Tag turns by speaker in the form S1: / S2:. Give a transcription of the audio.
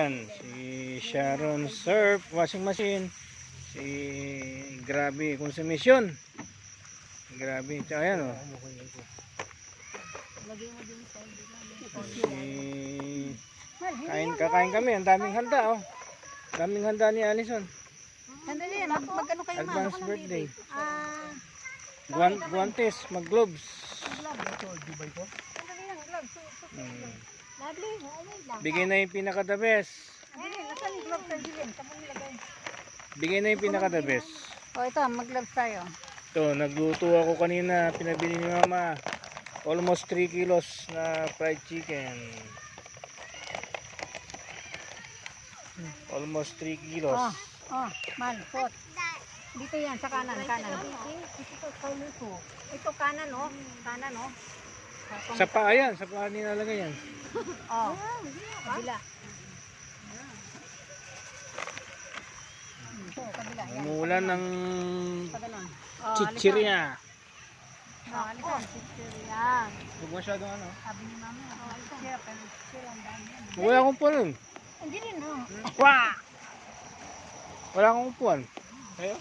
S1: Ayan, si Sharon Surf washing machine. Si grabe consumption. Grabe, tsaka ayan oh. Kakain kami, ang daming handa oh. Daming handa ni Alison.
S2: Sandali, mag-ano kayo ma?
S1: Advance birthday. Guantes, mag-gloves.
S2: Sandali lang, gloves. Lovely,
S1: Bigay na yung pinaka-the best.
S2: Nasaan yung gloves sa Jillian? Saan mo nilagay?
S1: Bigay na yung pinaka-the best.
S2: O ito, mag-gloves tayo.
S1: Ito, nagluto ako kanina, pinabili ni Mama. Almost 3 kilos na fried chicken. Almost 3 kilos.
S2: Malpot. Dito yan, sa kanan. Ito kanan, oh. Kanan, oh.
S1: Sa paa yan, sa paa nilalagay yan.
S2: Oh, kabila. Ito, kabila. Yan.
S1: Umuulan ng
S2: Sa ganun.
S1: chichirya.
S2: Alisan, chichirya.
S1: Huwag masyadong ano.
S2: Sabi ni Mama, chichirya, pero chichirya, ang dami yan.
S1: Wala akong puwan.
S2: Hindi rin, oh.
S1: Wala akong puwan. Ayo.